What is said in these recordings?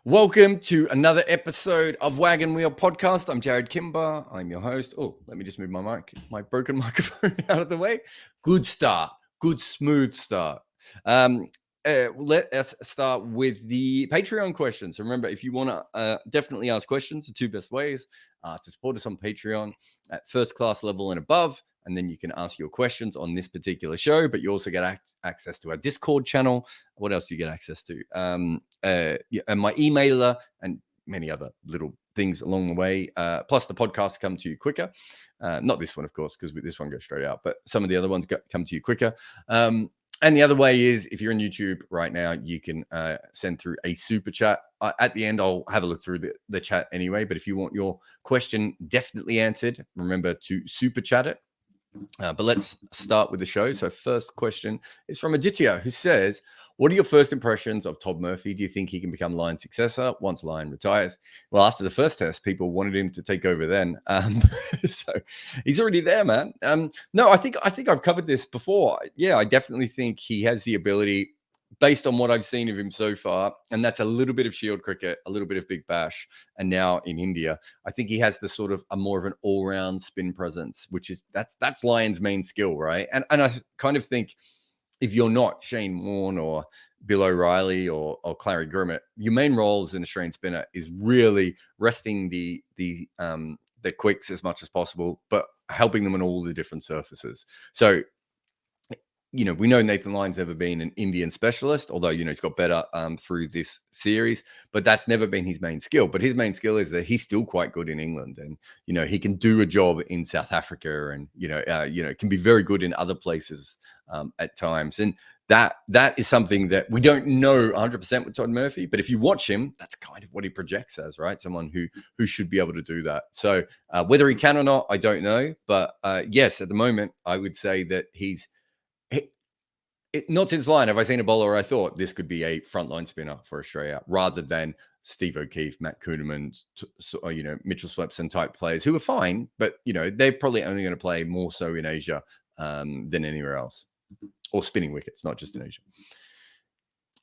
Welcome to another episode of Wagon Wheel podcast. I'm Jarrod Kimber. I'm your host. Oh, let me just move my broken microphone out of the way. Good start. Good smooth start. Let us start with the Patreon questions. Remember, if you want to definitely ask questions, the two best ways to support us on Patreon at first class level and above. And then you can ask your questions on this particular show, but you also get access to our Discord channel. What else do you get access to? And my emailer and many other little things along the way. Plus, the podcasts come to you quicker. Not this one, of course, because this one goes straight out, but some of the other ones come to you quicker. And the other way is, if you're on YouTube right now, you can send through a super chat. At the end, I'll have a look through the chat anyway. But if you want your question definitely answered, remember to super chat it. But let's start with the show. So first question is from Aditya, who says, what are your first impressions of Todd Murphy? Do you think he can become Lion's successor once Lion retires? Well, after the first test, people wanted him to take over then. So he's already there, man. No, I think I've covered this before. Yeah, I definitely think he has the ability, based on what I've seen of him so far, and that's a little bit of Shield cricket, a little bit of Big Bash, and now in India. I think he has the sort of a more of an all-round spin presence, which is that's Lion's main skill, right? And I kind of think if you're not Shane Warne or Bill O'Reilly or Clary Grimmett, your main role as an Australian spinner is really resting the quicks as much as possible, but helping them on all the different surfaces. So, we know Nathan Lyon's never been an Indian specialist, although, he's got better through this series, but that's never been his main skill. But his main skill is that he's still quite good in England, and, he can do a job in South Africa, and, can be very good in other places at times. And that is something that we don't know 100% with Todd Murphy, but if you watch him, that's kind of what he projects as, right? Someone who should be able to do that. So whether he can or not, I don't know. But yes, at the moment, I would say that not since Lion have I seen a bowler where I thought this could be a frontline spinner for Australia, rather than Steve O'Keefe, Matt Kuhneman, Mitchell Swepson type players who are fine, but they're probably only going to play more so in Asia than anywhere else, or spinning wickets, not just in Asia.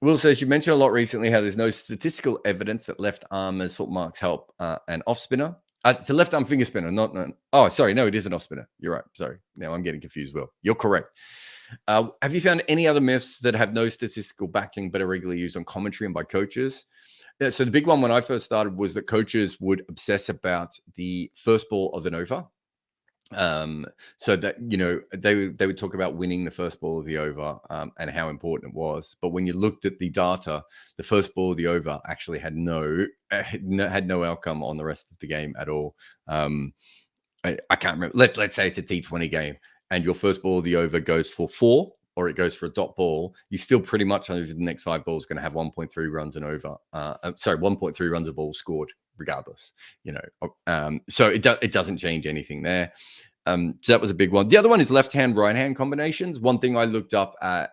Will says, you mentioned a lot recently how there's no statistical evidence that left armers foot marks help an off spinner. It's a left arm finger spinner, oh, sorry, no, it is an off spinner. You're right. Sorry. Now I'm getting confused, Will. You're correct. Have you found any other myths that have no statistical backing but are regularly used on commentary and by coaches? Yeah, so the big one when I first started was that coaches would obsess about the first ball of an over. So that, they would talk about winning the first ball of the over and how important it was. But when you looked at the data, the first ball of the over actually had no outcome on the rest of the game at all. I can't remember. Let's say it's a T20 game, and your first ball of the over goes for 4 or it goes for a dot ball, you still pretty much over the next 5 balls going to have 1.3 runs and over. 1.3 runs a ball scored regardless. So it doesn't change anything there. So that was a big one. The other one is left-hand, right-hand combinations. One thing I looked up at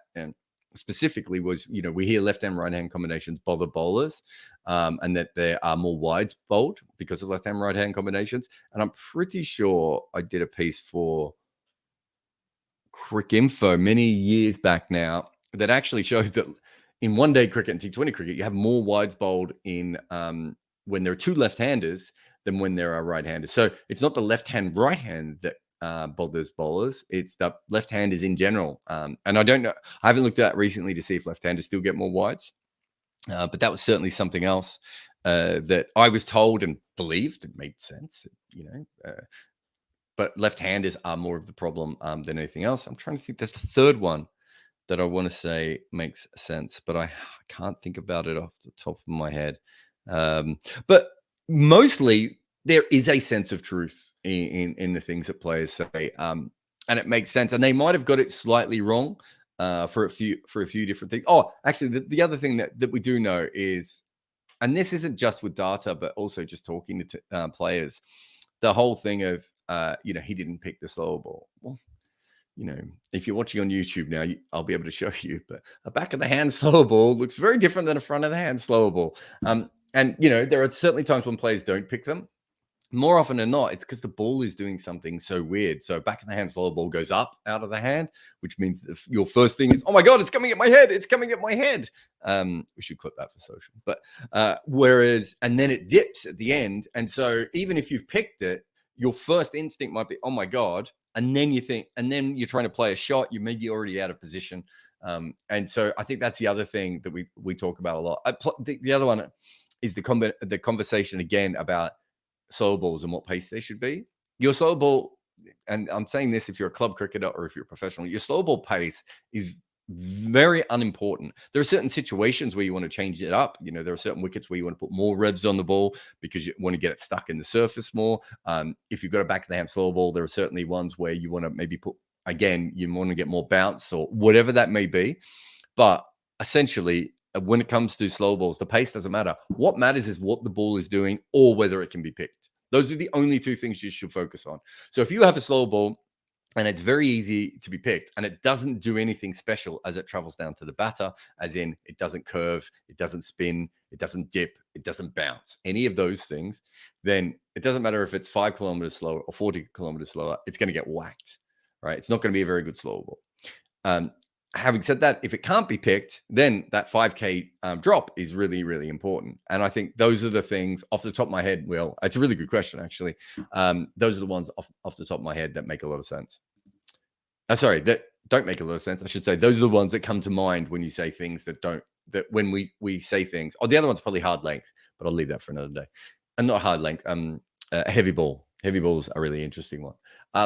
specifically was, we hear left-hand, right-hand combinations bother bowlers, and that there are more wides bowled because of left-hand, right-hand combinations. And I'm pretty sure I did a piece for Crick Info many years back now that actually shows that in one-day cricket and T20 cricket, you have more wides bowled in when there are 2 left-handers than when there are right-handers. So it's not the left-hand, right-hand that bothers bowlers. It's the left-handers in general. And I don't know. I haven't looked at that recently to see if left-handers still get more wides. But that was certainly something else that I was told and believed. It made sense, but left-handers are more of the problem than anything else. I'm trying to think. There's the third one that I want to say makes sense, but I can't think about it off the top of my head. But mostly there is a sense of truth in the things that players say, and it makes sense. And they might have got it slightly wrong for a few different things. Oh, actually, the other thing that we do know is, and this isn't just with data, but also just talking to players, the whole thing of he didn't pick the slower ball. Well, if you're watching on YouTube now, I'll be able to show you, but a back of the hand slower ball looks very different than a front of the hand slower ball. And there are certainly times when players don't pick them, more often than not, it's because the ball is doing something so weird. So back of the hand slower ball goes up out of the hand, which means that your first thing is, oh my God, it's coming at my head. It's coming at my head. We should clip that for social. But whereas, and then it dips at the end. And so even if you've picked it, your first instinct might be, oh my God. And then you think, and then you're trying to play a shot, you may be already out of position. And so I think that's the other thing that we talk about a lot. The other one is the conversation again about slow balls and what pace they should be. Your slow ball, and I'm saying this if you're a club cricketer or if you're a professional, your slow ball pace is very unimportant. There are certain situations where you want to change it up. There are certain wickets where you want to put more revs on the ball because you want to get it stuck in the surface more. If you've got a back of the hand slow ball, there are certainly ones where you want to maybe put, again, you want to get more bounce or whatever that may be. But essentially, when it comes to slow balls, the pace doesn't matter. What matters is what the ball is doing or whether it can be picked. Those are the only two things you should focus on. So if you have a slow ball and it's very easy to be picked and it doesn't do anything special as it travels down to the batter, as in it doesn't curve, it doesn't spin, it doesn't dip, it doesn't bounce, any of those things, then it doesn't matter if it's 5 kilometers slower or 40 kilometers slower, it's going to get whacked, right? It's not going to be a very good slow ball. Having said that, if it can't be picked, then that 5K drop is really, really important. And I think those are the things off the top of my head, Will. It's a really good question, actually. Those are the ones off the top of my head that make a lot of sense. Sorry, that don't make a lot of sense. I should say those are the ones that come to mind when you say things that when we say things. Oh, the other one's probably hard length, but I'll leave that for another day. And not hard length, heavy ball. Heavy ball is a really interesting one.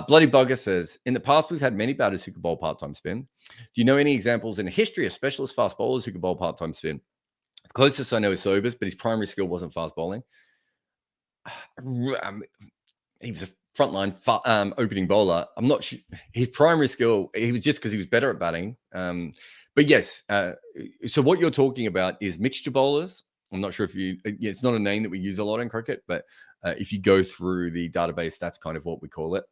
Bloody Bugger says, in the past, we've had many batters who could bowl part-time spin. Do you know any examples in the history of specialist fast bowlers who could bowl part-time spin? The closest I know is Sobers, but his primary skill wasn't fast bowling. He was a frontline opening bowler. I'm not sure. His primary skill, he was just because he was better at batting. But yes, so what you're talking about is mixture bowlers. I'm not sure if it's not a name that we use a lot in cricket, but if you go through the database, that's kind of what we call it.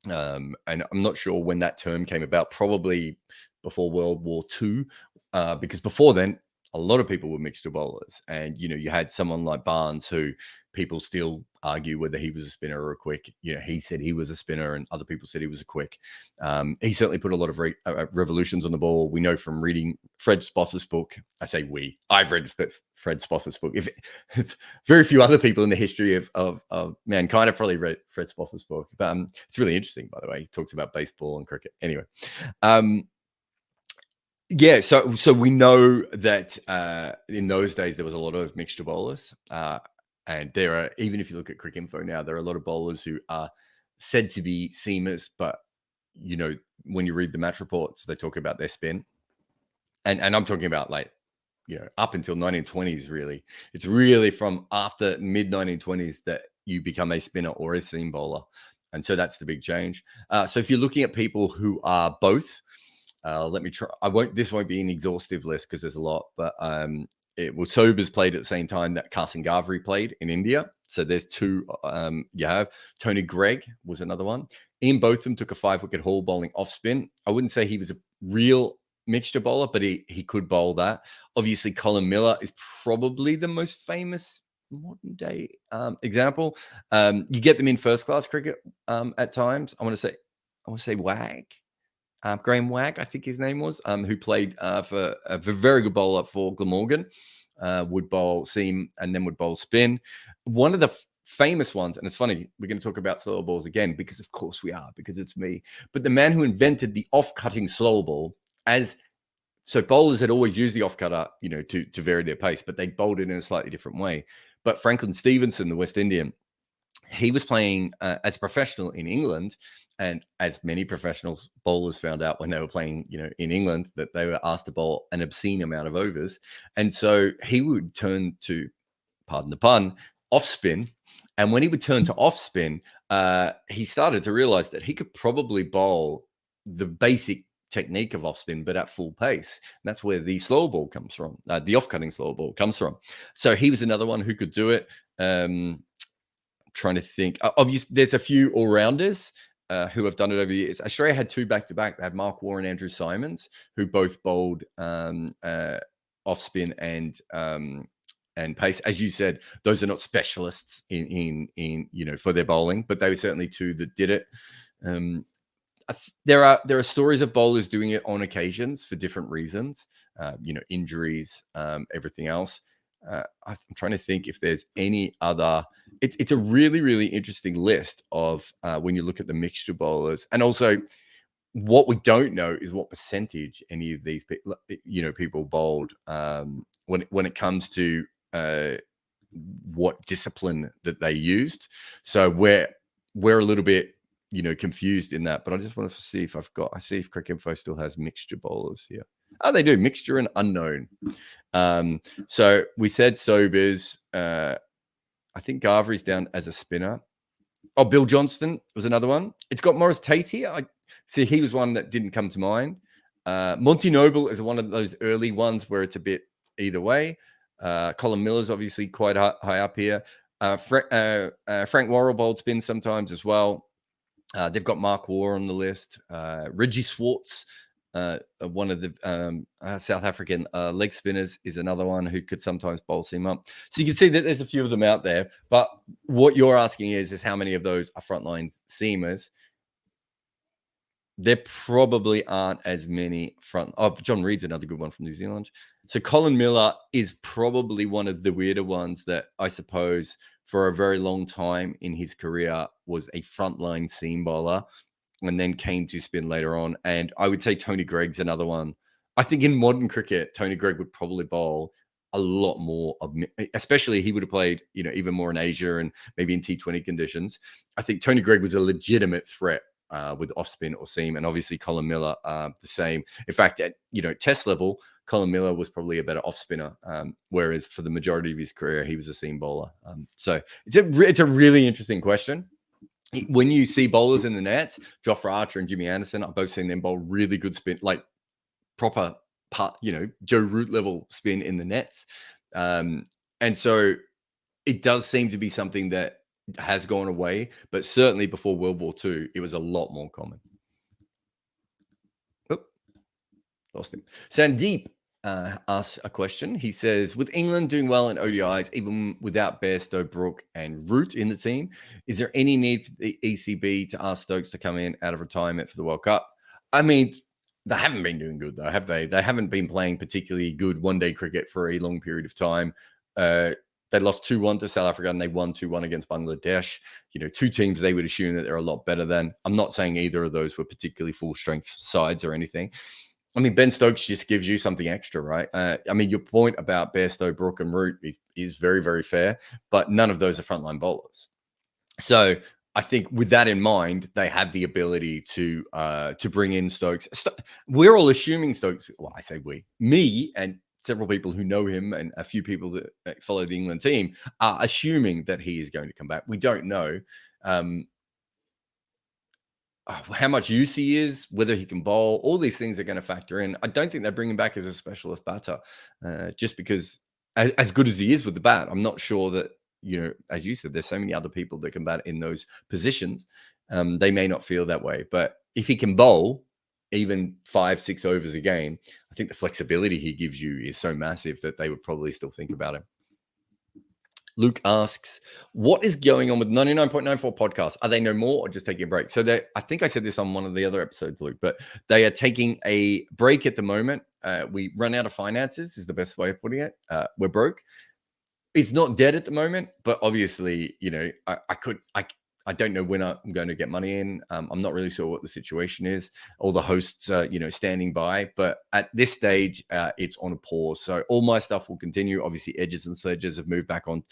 And I'm not sure when that term came about, probably before World War II, because before then, a lot of people were mixture bowlers. And, you had someone like Barnes who people still argue whether he was a spinner or a quick. He said he was a spinner and other people said he was a quick. He certainly put a lot of revolutions on the ball. We know from reading Fred Spofforth's book. I say I've read Fred Spofforth's book. It's very few other people in the history of mankind have probably read Fred Spofforth's book. But it's really interesting, by the way. He talks about baseball and cricket. Anyway. Yeah, so we know that in those days there was a lot of mixture bowlers, and there are, even if you look at Cricinfo now, there are a lot of bowlers who are said to be seamers, but when you read the match reports, they talk about their spin, and I'm talking about up until 1920s. Really, it's really from after mid 1920s that you become a spinner or a seam bowler, and so that's the big change. So if you're looking at people who are both. Let me try. This won't be an exhaustive list because there's a lot, but Sobers played at the same time that Carson Ghavri played in India. So there's two. You have Tony Gregg was another one. Ian Botham took a 5-wicket haul bowling off spin. I wouldn't say he was a real mixture bowler, but he could bowl that. Obviously, Colin Miller is probably the most famous modern day example. You get them in first class cricket at times. I want to say Wag. Graham Wagg, I think his name was, who played for a very good bowler for Glamorgan, would bowl seam and then would bowl spin. One of the famous ones, and it's funny, we're going to talk about slow balls again, because of course we are, because it's me. But the man who invented the off-cutting slow ball, so bowlers had always used the off-cutter, to vary their pace, but they bowled it in a slightly different way. But Franklin Stevenson, the West Indian, he was playing as a professional in England. And as many professionals bowlers found out when they were playing, in England, that they were asked to bowl an obscene amount of overs. And so he would turn to, pardon the pun, off spin. And when he would turn to off spin, he started to realize that he could probably bowl the basic technique of off spin, but at full pace. And that's where the slow ball comes from. The off-cutting slow ball comes from. So he was another one who could do it. Trying to think. Obviously, there's a few all-rounders who have done it over the years. Australia had two back-to-back. They had Mark Waugh and Andrew Simons, who both bowled off spin and and pace. As you said, those are not specialists in for their bowling, but they were certainly two that did it. There are stories of bowlers doing it on occasions for different reasons, injuries, everything else. I'm trying to think if there's any other. It's a really, really interesting list of when you look at the mixture bowlers, and also what we don't know is what percentage any of these people bowled when it comes to what discipline that they used. So we're a little bit confused in that, but I just wanted to see if I see if Cricinfo still has mixture bowlers here. Oh, they do, mixture and unknown. So we said Sobers. I think Garvery's down as a spinner. Oh, Bill Johnston was another one. It's got Maurice Tate here. I see he was one that didn't come to mind. Monty Noble is one of those early ones where it's a bit either way. Colin Miller's obviously quite high up here. Frank Worrell bowled spin sometimes as well. They've got Mark Waugh on the list. Reggie Swartz, one of the South African leg spinners, is another one who could sometimes bowl seam up. So you can see that there's a few of them out there. But what you're asking is how many of those are frontline seamers? There probably aren't as many front. Oh, John Reed's another good one from New Zealand. So Colin Miller is probably one of the weirder ones that I suppose for a very long time in his career was a frontline seam bowler and then came to spin later on. And I would say Tony Gregg's another one. I think in modern cricket, Tony Gregg would probably bowl a lot more of, especially he would have played, even more in Asia and maybe in T20 conditions. I think Tony Gregg was a legitimate threat with off spin or seam, and obviously Colin Miller the same. In fact, at test level, Colin Miller was probably a better off spinner, whereas for the majority of his career, he was a seam bowler. So it's a really interesting question. When you see bowlers in the nets, Jofra Archer and Jimmy Anderson, I've both seen them bowl really good spin, like proper Joe Root level spin in the nets. And so it does seem to be something that has gone away, but certainly before World War II, it was a lot more common. Oop, lost him. Sandeep asks a question. He says, with England doing well in ODIs, even without Bairstow, Brooke, and Root in the team, is there any need for the ECB to ask Stokes to come in out of retirement for the World Cup? I mean, they haven't been doing good, though, have they? They haven't been playing particularly good one-day cricket for a long period of time. They lost 2-1 to South Africa and they won 2-1 against Bangladesh. Two teams they would assume that they're a lot better than. I'm not saying either of those were particularly full-strength sides or anything. I mean, Ben Stokes just gives you something extra, right? I mean, your point about Bairstow, Brooke, and Root is very, very fair, but none of those are frontline bowlers. So I think with that in mind, they have the ability to bring in Stokes. We're all assuming Stokes. Well, I say me and several people who know him and a few people that follow the England team are assuming that he is going to come back. We don't know how much use he is, whether he can bowl. All these things are going to factor in. I don't think they bring him back as a specialist batter, just because as good as he is with the bat, I'm not sure that, as you said, there's so many other people that can bat in those positions. They may not feel that way, but if he can bowl even 5-6 overs a game, I think the flexibility he gives you is so massive that they would probably still think about him. Luke asks, what is going on with 99.94 podcast? Are they no more or just taking a break? So I think I said this on one of the other episodes, Luke, but they are taking a break at the moment. We run out of finances is the best way of putting it. We're broke. It's not dead at the moment, but obviously, I don't know when I'm going to get money in. I'm not really sure what the situation is. All the hosts are, standing by. But at this stage, it's on a pause. So all my stuff will continue. Obviously, Edges and Sledges have moved back on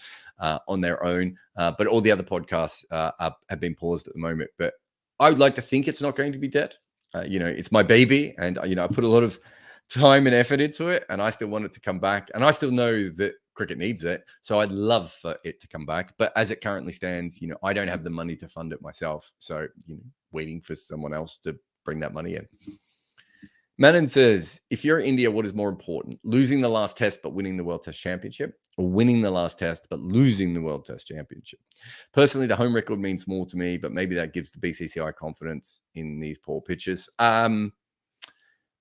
their own. But all the other podcasts have been paused at the moment. But I would like to think it's not going to be dead. It's my baby. And, I put a lot of time and effort into it. And I still want it to come back. And I still know that cricket needs it, so I'd love for it to come back, but as it currently stands, I don't have the money to fund it myself, so waiting for someone else to bring that money in. Manon says, if you're India, what is more important, losing the last test but winning the World Test Championship, or winning the last test but losing the World Test Championship? Personally, the home record means more to me, but maybe that gives the BCCI confidence in these poor pitches.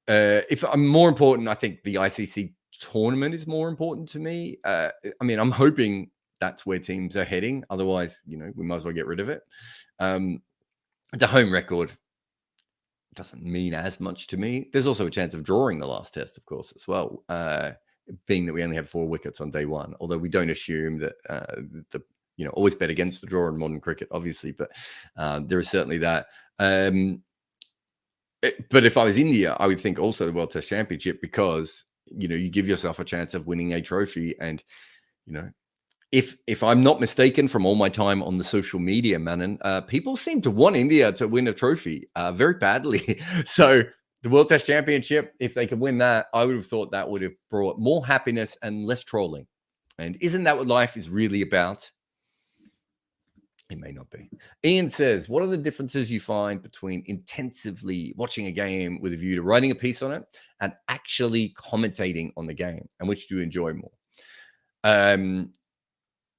If I'm more important, I think the ICC tournament is more important to me. I mean, I'm hoping that's where teams are heading. Otherwise, we might as well get rid of it. The home record doesn't mean as much to me. There's also a chance of drawing the last test, of course, as well, being that we only have 4 wickets on day one, although we don't assume that always bet against the draw in modern cricket, obviously, but there is certainly that. But if I was India, I would think also the World Test Championship, because you give yourself a chance of winning a trophy. And if I'm not mistaken from all my time on the social media, Manan, people seem to want India to win a trophy very badly. So the World Test Championship, if they could win that, I would have thought that would have brought more happiness and less trolling. And isn't that what life is really about? It may not be. Ian says, what are the differences you find between intensively watching a game with a view to writing a piece on it and actually commentating on the game? And which do you enjoy more?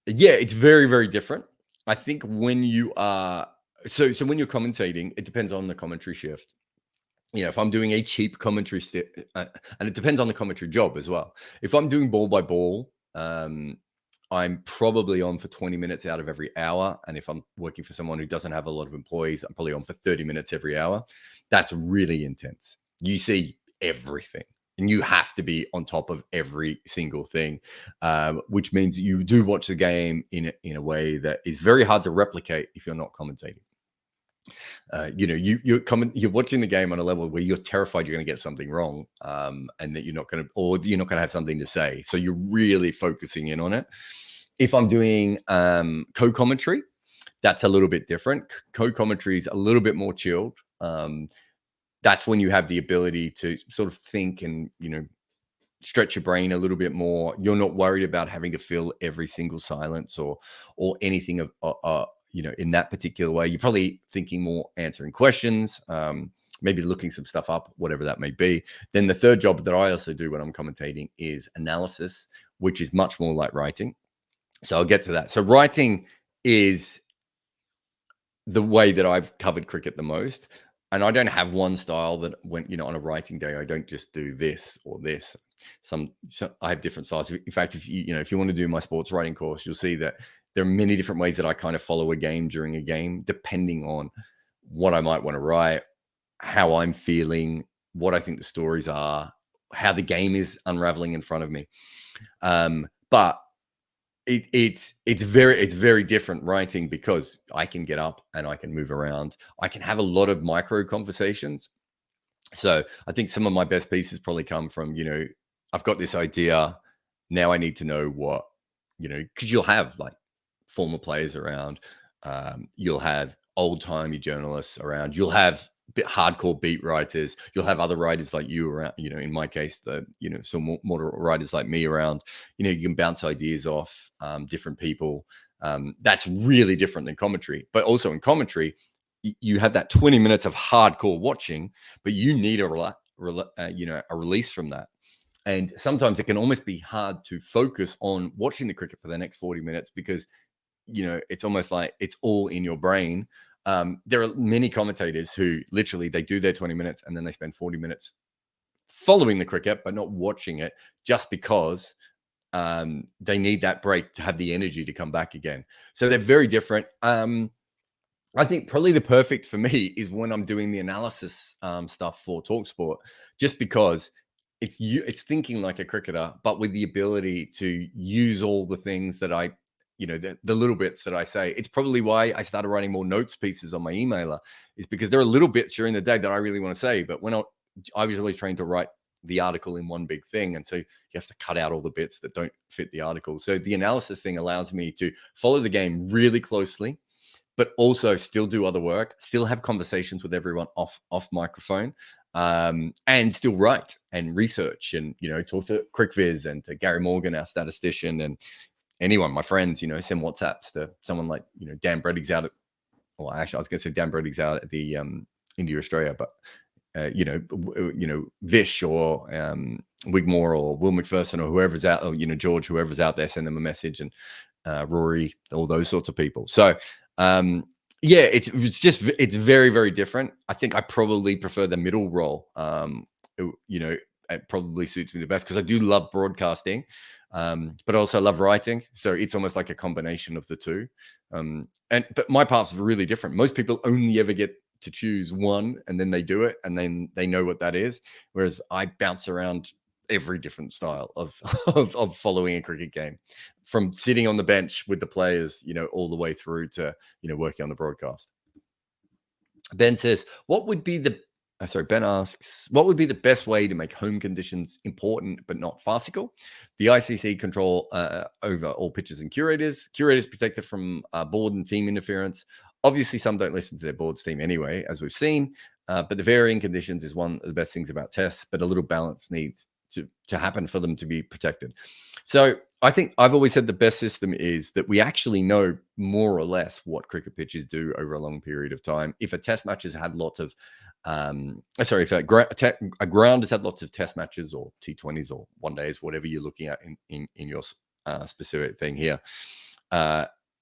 Yeah, it's very, very different. I think when you are so when you're commentating, it depends on the commentary shift. If I'm doing a cheap commentary and it depends on the commentary job as well. If I'm doing ball by ball, I'm probably on for 20 minutes out of every hour. And if I'm working for someone who doesn't have a lot of employees, I'm probably on for 30 minutes every hour. That's really intense. You see everything and you have to be on top of every single thing, which means you do watch the game in a way that is very hard to replicate if you're not commentating. You're watching the game on a level where you're terrified you're going to get something wrong, and that you're not going to have something to say. So you're really focusing in on it. If I'm doing co-commentary, that's a little bit different. Co-commentary is a little bit more chilled. That's when you have the ability to sort of think and stretch your brain a little bit more. You're not worried about having to fill every single silence or anything of in that particular way. You're probably thinking more answering questions, maybe looking some stuff up, whatever that may be. Then the third job that I also do when I'm commentating is analysis, which is much more like writing. So I'll get to that. So writing is the way that I've covered cricket the most. And I don't have one style that when, on a writing day, I don't just do this or this. So I have different styles. In fact, if you want to do my sports writing course, you'll see that there are many different ways that I kind of follow a game during a game, depending on what I might want to write, how I'm feeling, what I think the stories are, how the game is unraveling in front of me. But it's very different writing because I can get up and I can move around. I can have a lot of micro conversations. So I think some of my best pieces probably come from, I've got this idea. Now I need to know what, because you'll have like former players around. You'll have old-timey journalists around. You'll have hardcore beat writers. You'll have other writers like you around, in my case, some more writers like me around. You can bounce ideas off different people. That's really different than commentary. But also in commentary, you have that 20 minutes of hardcore watching, but you need a release from that. And sometimes it can almost be hard to focus on watching the cricket for the next 40 minutes because, it's almost like it's all in your brain. There are many commentators who literally they do their 20 minutes and then they spend 40 minutes following the cricket, but not watching it just because they need that break to have the energy to come back again. So they're very different. I think probably the perfect for me is when I'm doing the analysis stuff for TalkSport, just because it's thinking like a cricketer, but with the ability to use all the things that I, the little bits that I say. It's probably why I started writing more notes pieces on my emailer, is because there are little bits during the day that I really want to say, but when I was always trying to write the article in one big thing. And so you have to cut out all the bits that don't fit the article. So the analysis thing allows me to follow the game really closely, but also still do other work, still have conversations with everyone off microphone, and still write and research and, talk to CricViz and to Gary Morgan, our statistician, and anyone, my friends, send WhatsApps to someone like, Dan Breddig's out at, well, actually, I was going to say Dan Breddig's out at the India, Australia, but, Vish or Wigmore or Will McPherson or whoever's out, or, George, whoever's out there, send them a message, and Rory, all those sorts of people. So, it's very, very different. I think I probably prefer the middle role, it probably suits me the best because I do love broadcasting, but I also love writing. So it's almost like a combination of the two. But my paths are really different. Most people only ever get to choose one, and then they do it, and then they know what that is. Whereas I bounce around every different style of of following a cricket game, from sitting on the bench with the players, all the way through to working on the broadcast. Ben says, what would be the Ben asks, what would be the best way to make home conditions important but not farcical? The ICC control over all pitches and curators. Curators protected from board and team interference. Obviously, some don't listen to their board's team anyway, as we've seen. But the varying conditions is one of the best things about tests, but a little balance needs to happen for them to be protected. So I think I've always said the best system is that we actually know more or less what cricket pitches do over a long period of time. If a test match has had lots of, if a ground has had lots of test matches or T20s or one days, whatever you're looking at in your specific thing here,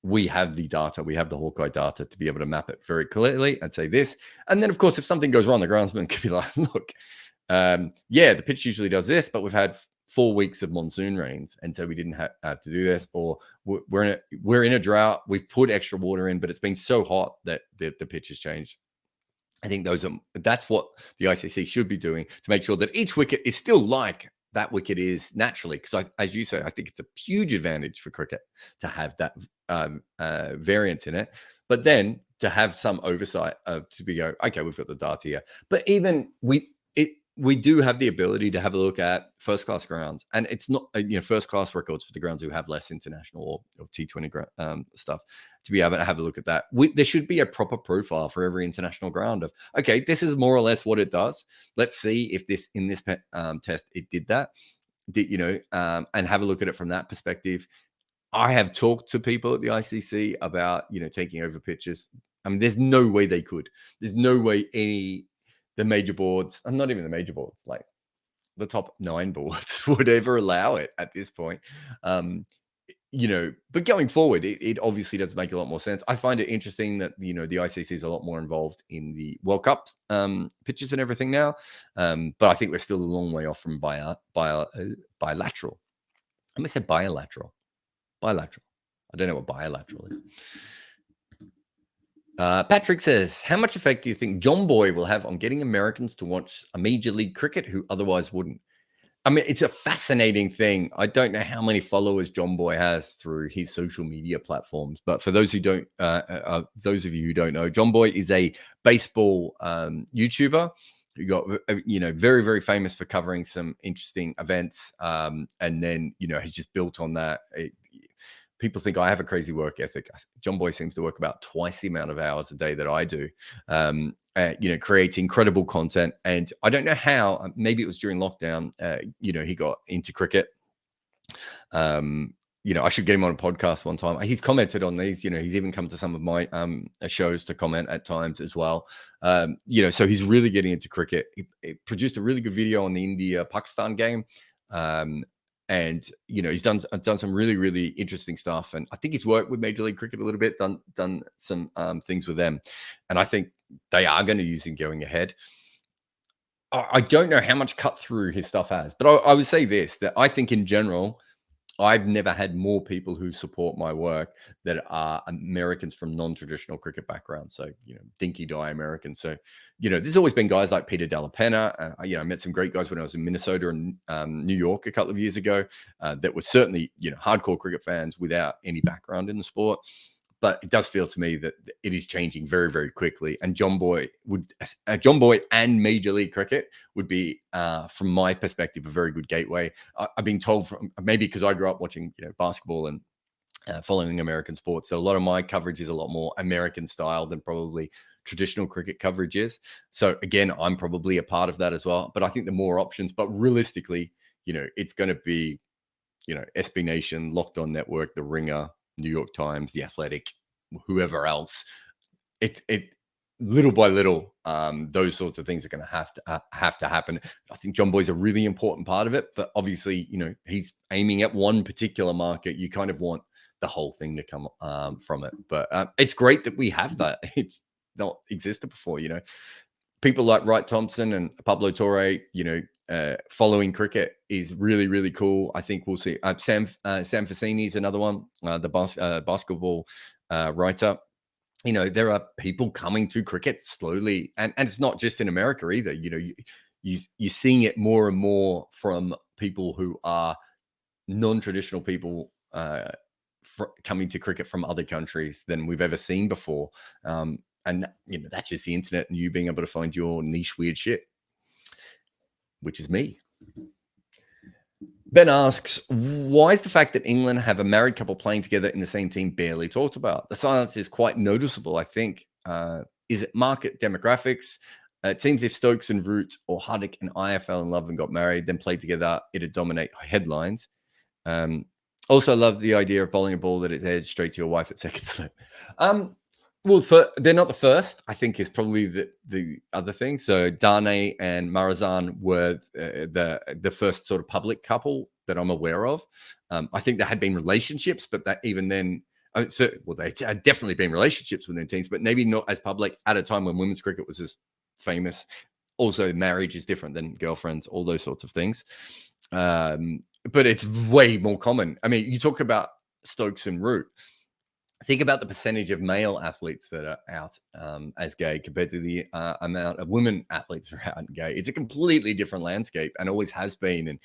we have the data, we have the Hawkeye data to be able to map it very clearly and say this. And then, of course, if something goes wrong, the groundsman could be like, look, the pitch usually does this, but we've had 4 weeks of monsoon rains, and so we didn't have to do this, or we're in a drought. We've put extra water in, but it's been so hot that the pitch has changed. I think that's what the ICC should be doing to make sure that each wicket is still like that wicket is naturally. Because as you say, I think it's a huge advantage for cricket to have that variance in it, but then to have some oversight to be okay, we've got the data here, but even we do have the ability to have a look at first-class grounds, and it's not first-class records for the grounds who have less international or T20 stuff to be able to have a look at that. There should be a proper profile for every international ground of, okay, this is more or less what it does. Let's see if in this test it did that, and have a look at it from that perspective. I have talked to people at the ICC about taking over pitches. I mean, there's no way they could. There's no way the major boards, and not even the major boards, like the top 9 boards would ever allow it at this point. But going forward, it obviously does make a lot more sense. I find it interesting that, the ICC is a lot more involved in the World Cup pitches and everything now. But I think we're still a long way off from bilateral. I may say bilateral. Bilateral. I don't know what bilateral is. Patrick says, how much effect do you think John Boy will have on getting Americans to watch a Major League Cricket who otherwise wouldn't? I mean, it's a fascinating thing. I don't know how many followers John Boy has through his social media platforms, but for those who don't, those of you who don't know, John Boy is a baseball YouTuber who got very, very famous for covering some interesting events, and then he's just built on that. People think I have a crazy work ethic. John Boy seems to work about twice the amount of hours a day that I do. Creates incredible content. And I don't know how, maybe it was during lockdown, he got into cricket. I should get him on a podcast one time. He's commented on these, he's even come to some of my shows to comment at times as well. So he's really getting into cricket. He produced a really good video on the India-Pakistan game. And he's done some really, really interesting stuff, and I think he's worked with Major League Cricket a little bit, done some things with them, and I think they are going to use him going ahead. I don't know how much cut through his stuff has, but I would say this: that I think in general, I've never had more people who support my work that are Americans from non-traditional cricket backgrounds. So, dinky die Americans. So, there's always been guys like Peter Della Penna. I met some great guys when I was in Minnesota and New York a couple of years ago that were certainly, hardcore cricket fans without any background in the sport. But it does feel to me that it is changing very, very quickly. And John Boy and Major League Cricket would be, from my perspective, a very good gateway. I've been told, maybe because I grew up watching, basketball and following American sports, that a lot of my coverage is a lot more American style than probably traditional cricket coverage is. So again, I'm probably a part of that as well. But I think the more options, but realistically, it's going to be, SB Nation, Locked On Network, The Ringer, New York Times, The Athletic, whoever else. It little by little, those sorts of things are going to have to happen. I think John Boy's a really important part of it, but obviously, he's aiming at one particular market. You kind of want the whole thing to come from it. But it's great that we have that. It's not existed before. People like Wright Thompson and Pablo Torre, following cricket is really, really cool. I think we'll see. Sam Facini is another one, the basketball writer. There are people coming to cricket slowly, and it's not just in America either. You're seeing it more and more from people who are non-traditional people coming to cricket from other countries than we've ever seen before. And that's just the internet and you being able to find your niche weird shit, which is me. Ben asks, why is the fact that England have a married couple playing together in the same team barely talked about? The silence is quite noticeable, I think. Is it market demographics? It seems if Stokes and Root or Hardik and I fell in love and got married, then played together, it'd dominate headlines. Also love the idea of bowling a ball that it's edged straight to your wife at second slip. Well, they're not the first, I think, is probably the other thing. So Dane and Marizan were the first sort of public couple that I'm aware of. I think there had been relationships, but that even then, they had definitely been relationships with their teams, but maybe not as public at a time when women's cricket was as famous. Also, marriage is different than girlfriends, all those sorts of things. But it's way more common. I mean, you talk about Stokes and Root. Think about the percentage of male athletes that are out as gay compared to the amount of women athletes who are out and gay. It's a completely different landscape and always has been. And,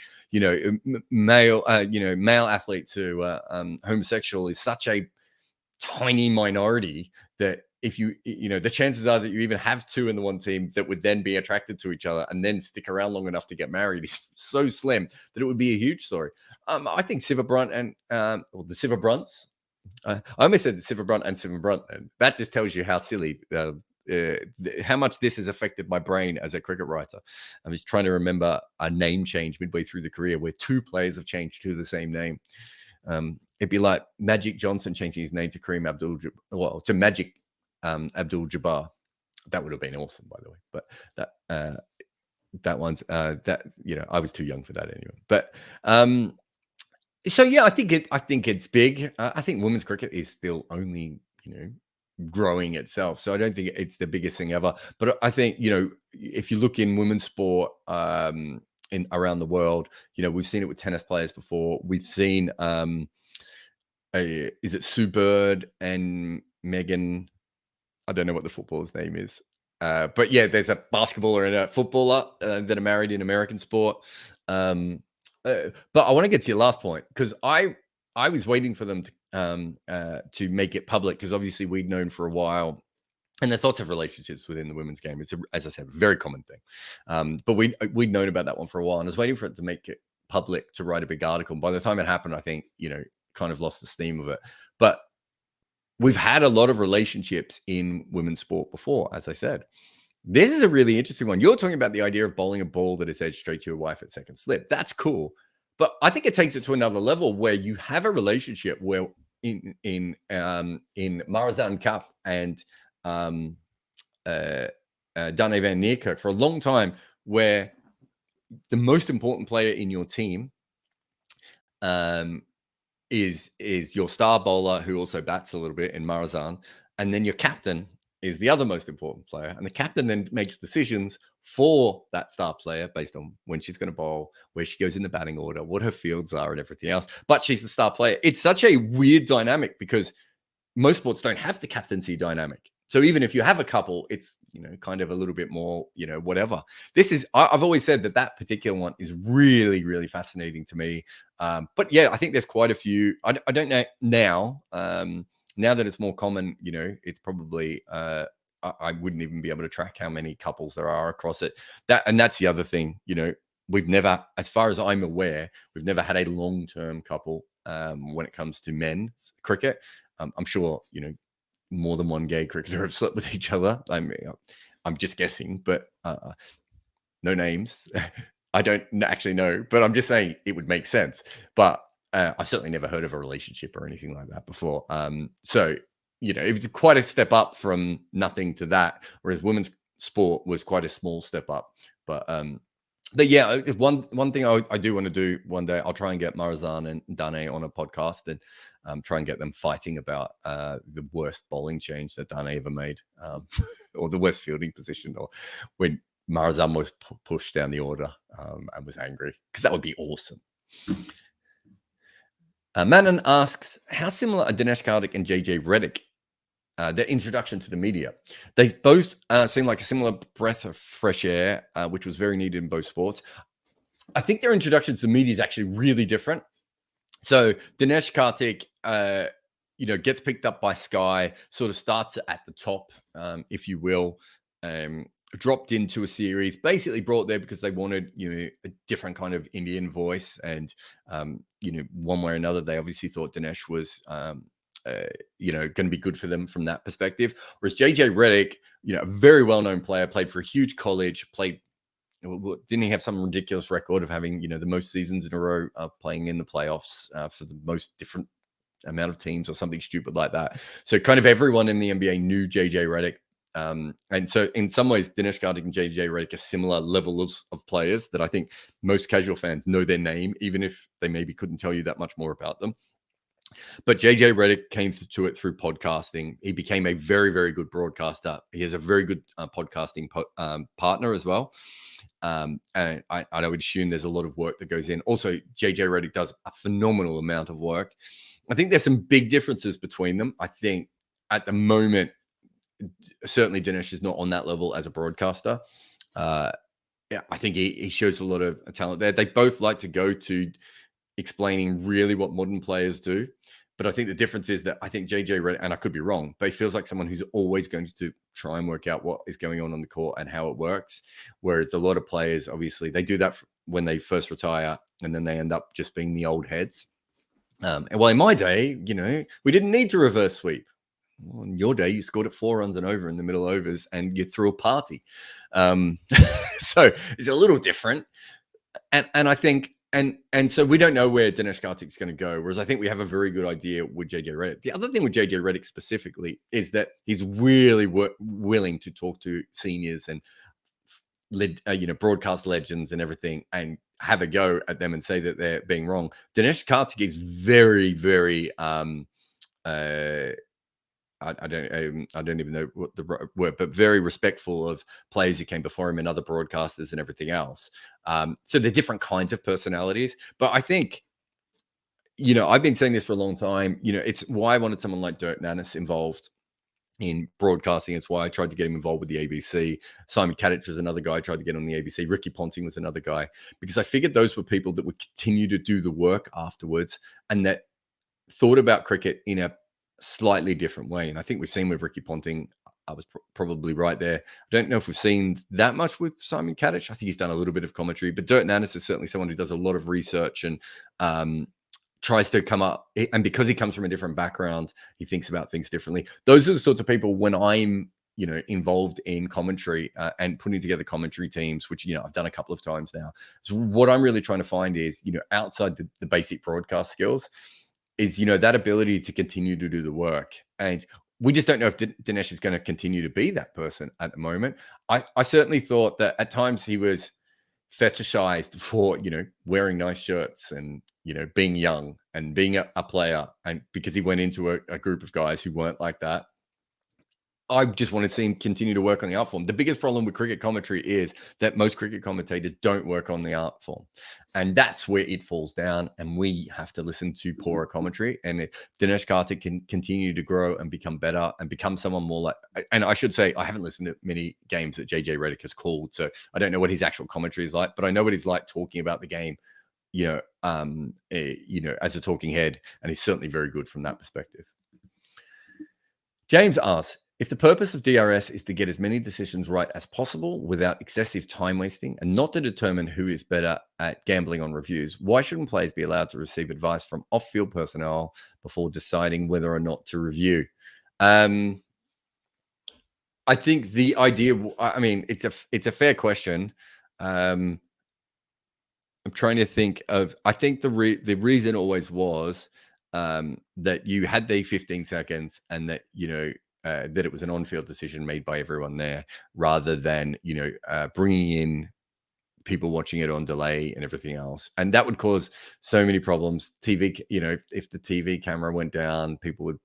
male athletes who are homosexual is such a tiny minority that if the chances are that you even have two in the one team that would then be attracted to each other and then stick around long enough to get married is so slim that it would be a huge story. I think Siva Brunt and the Siva Brunts. I almost said the Siva Brunt and Siva Brunt, and that just tells you how silly, how much this has affected my brain as a cricket writer. I was trying to remember a name change midway through the career where two players have changed to the same name. It'd be like Magic Johnson changing his name to Kareem to Magic Abdul-Jabbar. That would have been awesome, by the way. But that one's I was too young for that anyway. But so yeah, I think it's big. I think women's cricket is still only growing itself, so I don't think it's the biggest thing ever. But I think if you look in women's sport in around the world, we've seen it with tennis players before. We've seen is it Sue Bird and Megan? I don't know what the footballer's name is. But yeah, there's a basketballer and a footballer that are married in American sport. But I want to get to your last point because I was waiting for them to make it public because obviously we'd known for a while, and there's lots of relationships within the women's game. It's as I said, a very common thing. But we'd known about that one for a while, and I was waiting for it to make it public to write a big article. And by the time it happened, I think kind of lost the steam of it. But we've had a lot of relationships in women's sport before, as I said. This is a really interesting one. You're talking about the idea of bowling a ball that is edged straight to your wife at second slip. That's cool. But I think it takes it to another level where you have a relationship where in Marizan Cup and Dane van Niekerk for a long time, where the most important player in your team is your star bowler who also bats a little bit in Marizan, and then your captain is the other most important player. And the captain then makes decisions for that star player based on when she's going to bowl, where she goes in the batting order, what her fields are and everything else. But she's the star player. It's such a weird dynamic because most sports don't have the captaincy dynamic. So even if you have a couple, it's, kind of a little bit more, whatever. I've always said that particular one is really, really fascinating to me. But yeah, I think there's quite a few. I don't know now. Now that it's more common, it's probably I wouldn't even be able to track how many couples there are across it. That's the other thing, we've never, as far as I'm aware, we've never had a long-term couple when it comes to men's cricket. I'm sure, more than one gay cricketer have slept with each other. I'm just guessing, but no names. I don't actually know, but I'm just saying it would make sense. But I've certainly never heard of a relationship or anything like that before. So, it was quite a step up from nothing to that, whereas women's sport was quite a small step up. But yeah, one thing I do want to do one day, I'll try and get Marizan and Dane on a podcast and try and get them fighting about the worst bowling change that Dane ever made, or the worst fielding position, or when Marazan was pushed down the order and was angry because that would be awesome. Manon asks, how similar are Dinesh Karthik and JJ Redick? Their introduction to the media. They both seem like a similar breath of fresh air, which was very needed in both sports. I think their introduction to the media is actually really different. So Dinesh Karthik, gets picked up by Sky, sort of starts at the top, if you will, dropped into a series, basically brought there because they wanted, a different kind of Indian voice. And, one way or another, they obviously thought Dinesh was, going to be good for them from that perspective. Whereas JJ Redick, a very well-known player, played for a huge college, didn't he have some ridiculous record of having, the most seasons in a row playing in the playoffs for the most different amount of teams or something stupid like that. So kind of everyone in the NBA knew JJ Redick. And so in some ways, Dinesh Karthik and JJ Redick are similar levels of players that I think most casual fans know their name, even if they maybe couldn't tell you that much more about them. But JJ Redick came to it through podcasting. He became a very, very good broadcaster. He has a very good podcasting partner as well. And I would assume there's a lot of work that goes in. Also, JJ Redick does a phenomenal amount of work. I think there's some big differences between them. I think at the moment, certainly Dinesh is not on that level as a broadcaster. I think he shows a lot of talent there. They both like to go to explaining really what modern players do. But I think the difference is that I think JJ Redick, and I could be wrong, but he feels like someone who's always going to try and work out what is going on the court and how it works. Whereas a lot of players, obviously, they do that when they first retire, and then they end up just being the old heads. And well, in my day, we didn't need to reverse sweep. Well, in your day, you scored at 4 runs and over in the middle overs, and you threw a party. So it's a little different. And I think, and so we don't know where Dinesh Karthik's going to go, whereas I think we have a very good idea with JJ Redick. The other thing with JJ Redick specifically is that he's really willing to talk to seniors and broadcast legends and everything, and have a go at them and say that they're being wrong. Dinesh Karthik is very, very I don't even know what the word, but very respectful of players who came before him and other broadcasters and everything else. So they're different kinds of personalities. But I think, I've been saying this for a long time. It's why I wanted someone like Dirk Nannis involved in broadcasting. It's why I tried to get him involved with the ABC. Simon Kadich was another guy I tried to get on the ABC. Ricky Ponting was another guy, because I figured those were people that would continue to do the work afterwards and that thought about cricket in a slightly different way. And I think we've seen with Ricky Ponting, I was probably right there. I don't know if we've seen that much with Simon Kadich. I think he's done a little bit of commentary, but Dirk Nannis is certainly someone who does a lot of research and tries to come up. And because he comes from a different background, he thinks about things differently. Those are the sorts of people when I'm, involved in commentary and putting together commentary teams, which, I've done a couple of times now. So what I'm really trying to find is, outside the basic broadcast skills, is, that ability to continue to do the work. And we just don't know if Dinesh is going to continue to be that person at the moment. I certainly thought that at times he was fetishized for, wearing nice shirts and, being young and being a player. And because he went into a group of guys who weren't like that. I just want to see him continue to work on the art form. The biggest problem with cricket commentary is that most cricket commentators don't work on the art form. And that's where it falls down. And we have to listen to poorer commentary. And if Dinesh Karthik can continue to grow and become better and become someone more like, and I should say, I haven't listened to many games that JJ Redick has called. So I don't know what his actual commentary is like, but I know what he's like talking about the game, as a talking head. And he's certainly very good from that perspective. James asks, if the purpose of DRS is to get as many decisions right as possible without excessive time wasting and not to determine who is better at gambling on reviews, why shouldn't players be allowed to receive advice from off-field personnel before deciding whether or not to review? I think the idea, it's a fair question. I'm trying to think of, I think the reason always was that you had the 15 seconds and that, that it was an on-field decision made by everyone there, rather than, bringing in people watching it on delay and everything else. And that would cause so many problems. TV, if the TV camera went down, people would,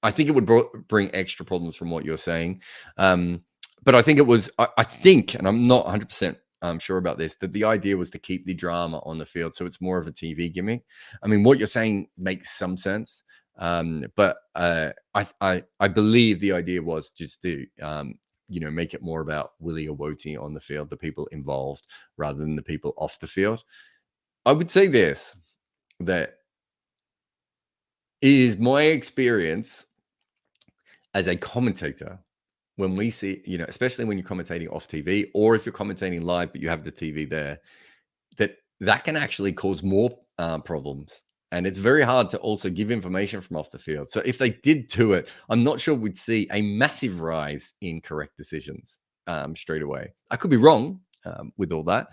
I think it would bring extra problems from what you're saying. But but I think it was, I think, and I'm not 100% sure about this, that the idea was to keep the drama on the field. So it's more of a TV gimmick. I mean, what you're saying makes some sense. But I believe the idea was just to, make it more about Willie or Woti on the field, the people involved, rather than the people off the field. I would say this, that it is my experience as a commentator, when we see, especially when you're commentating off TV, or if you're commentating live, but you have the TV there, that can actually cause more problems. And it's very hard to also give information from off the field. So if they did do it, I'm not sure we'd see a massive rise in correct decisions straight away. I could be wrong with all that,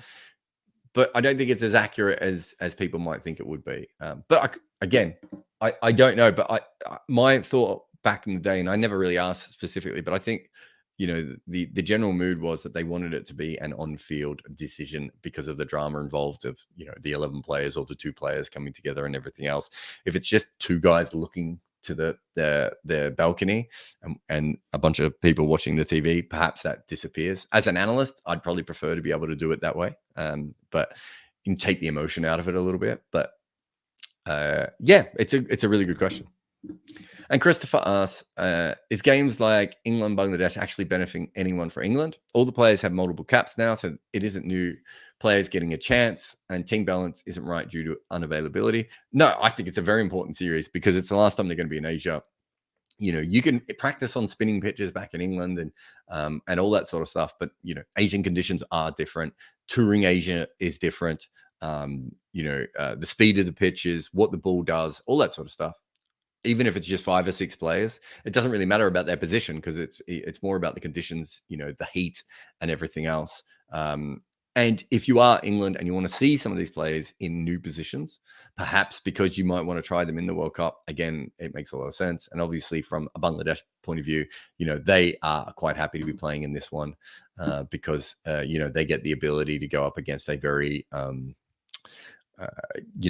but I don't think it's as accurate as people might think it would be. But I don't know. But my thought back in the day, and I never really asked specifically, but I think, the general mood was that they wanted it to be an on-field decision because of the drama involved of, the 11 players or the 2 players coming together and everything else. If it's just 2 guys looking to the balcony and a bunch of people watching the TV, perhaps that disappears. As an analyst, I'd probably prefer to be able to do it that way. But you can take the emotion out of it a little bit. But it's a really good question. And Christopher asks, is games like England-Bangladesh actually benefiting anyone for England? All the players have multiple caps now, so it isn't new players getting a chance, and team balance isn't right due to unavailability. No, I think it's a very important series because it's the last time they're going to be in Asia. You can practice on spinning pitches back in England and all that sort of stuff, but Asian conditions are different. Touring Asia is different. The speed of the pitches, what the ball does, all that sort of stuff. Even if it's just 5 or 6 players, it doesn't really matter about their position because it's more about the conditions, the heat and everything else. And if you are England and you want to see some of these players in new positions, perhaps because you might want to try them in the World Cup, again, it makes a lot of sense. And obviously from a Bangladesh point of view, they are quite happy to be playing in this one because, they get the ability to go up against a very,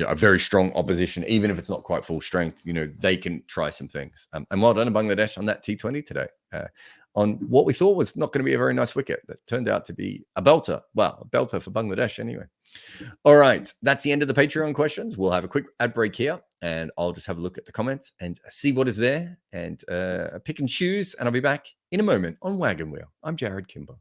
a very strong opposition, even if it's not quite full strength. They can try some things. And well done to Bangladesh on that T20 today. On what we thought was not going to be a very nice wicket that turned out to be a belter. Well, a belter for Bangladesh anyway. All right, that's the end of the Patreon questions. We'll have a quick ad break here, and I'll just have a look at the comments and see what is there and pick and choose. And I'll be back in a moment on Wagon Wheel. I'm Jarrod Kimber.